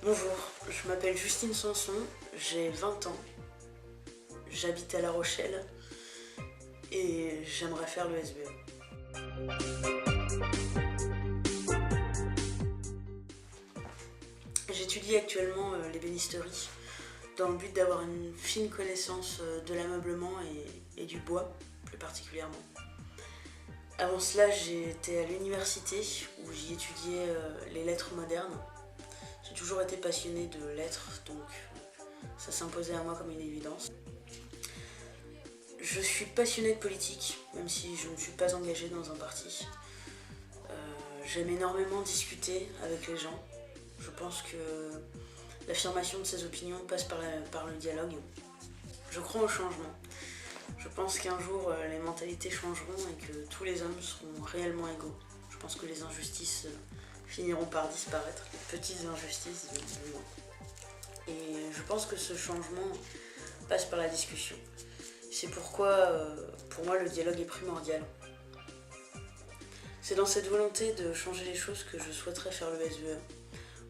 Bonjour, je m'appelle Justine Sanson, j'ai 20 ans, j'habite à La Rochelle et j'aimerais faire le SVE. J'étudie actuellement l'ébénisterie dans le but d'avoir une fine connaissance de l'ameublement et du bois, plus particulièrement. Avant cela, j'étais à l'université où j'y étudiais les lettres modernes. J'ai toujours été passionnée de lettres, donc ça s'imposait à moi comme une évidence. Je suis passionnée de politique, même si je ne suis pas engagée dans un parti. J'aime énormément discuter avec les gens. Je pense que l'affirmation de ses opinions passe par le dialogue. Je crois au changement. Je pense qu'un jour, les mentalités changeront et que tous les hommes seront réellement égaux. Je pense que les injustices finiront par disparaître, les petites injustices du moins. Et je pense que ce changement passe par la discussion. C'est pourquoi, pour moi, le dialogue est primordial. C'est dans cette volonté de changer les choses que je souhaiterais faire le SVE,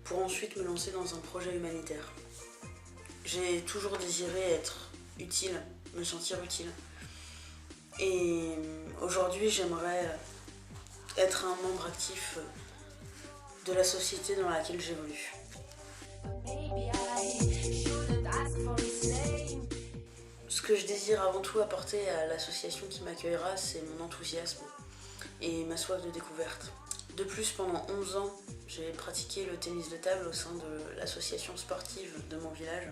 pour ensuite me lancer dans un projet humanitaire. J'ai toujours désiré être utile, me sentir utile. Et aujourd'hui, j'aimerais être un membre actif de la société dans laquelle j'évolue. Ce que je désire avant tout apporter à l'association qui m'accueillera, c'est mon enthousiasme et ma soif de découverte. De plus, pendant 11 ans, j'ai pratiqué le tennis de table au sein de l'association sportive de mon village.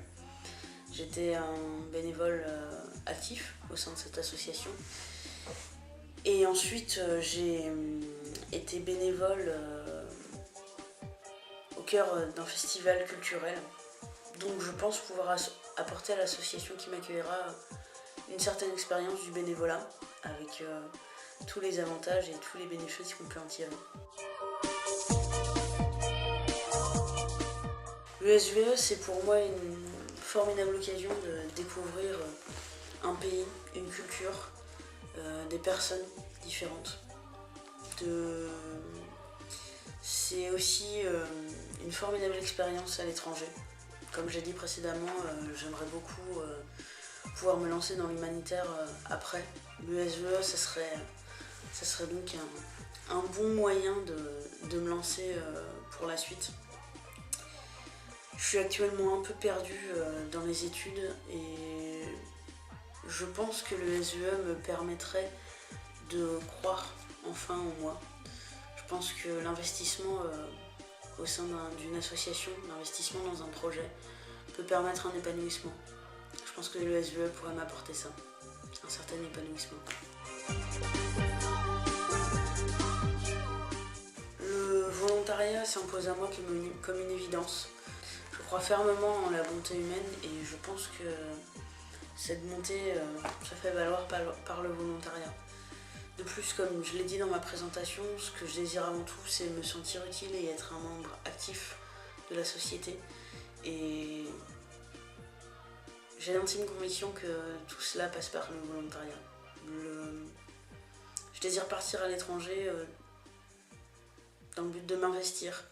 J'étais un bénévole actif au sein de cette association. Et ensuite, j'ai été bénévole au cœur d'un festival culturel. Donc je pense pouvoir apporter à l'association qui m'accueillera une certaine expérience du bénévolat avec tous les avantages et tous les bénéfices qu'on peut en tirer. Le SVE, c'est pour moi une formidable occasion de découvrir un pays, une culture, des personnes différentes. C'est aussi une formidable expérience à l'étranger. Comme j'ai dit précédemment, j'aimerais beaucoup pouvoir me lancer dans l'humanitaire après. Le SVE, ça serait donc un bon moyen de me lancer pour la suite. Je suis actuellement un peu perdue dans les études et je pense que le SVE me permettrait de croire enfin en moi. Je pense que l'investissement au sein d'une association, l'investissement dans un projet peut permettre un épanouissement. Je pense que le SVE pourrait m'apporter ça, un certain épanouissement. Le volontariat s'impose à moi comme une évidence. Je crois fermement en la bonté humaine et je pense que cette bonté se fait valoir par le volontariat. De plus, comme je l'ai dit dans ma présentation, ce que je désire avant tout, c'est me sentir utile et être un membre actif de la société. Et j'ai l'intime conviction que tout cela passe par le volontariat. Je désire partir à l'étranger dans le but de m'investir.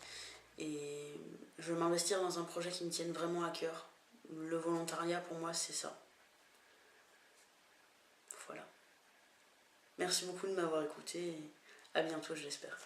Et je veux m'investir dans un projet qui me tienne vraiment à cœur. Le volontariat, pour moi, c'est ça. Voilà. Merci beaucoup de m'avoir écouté et à bientôt, je l'espère.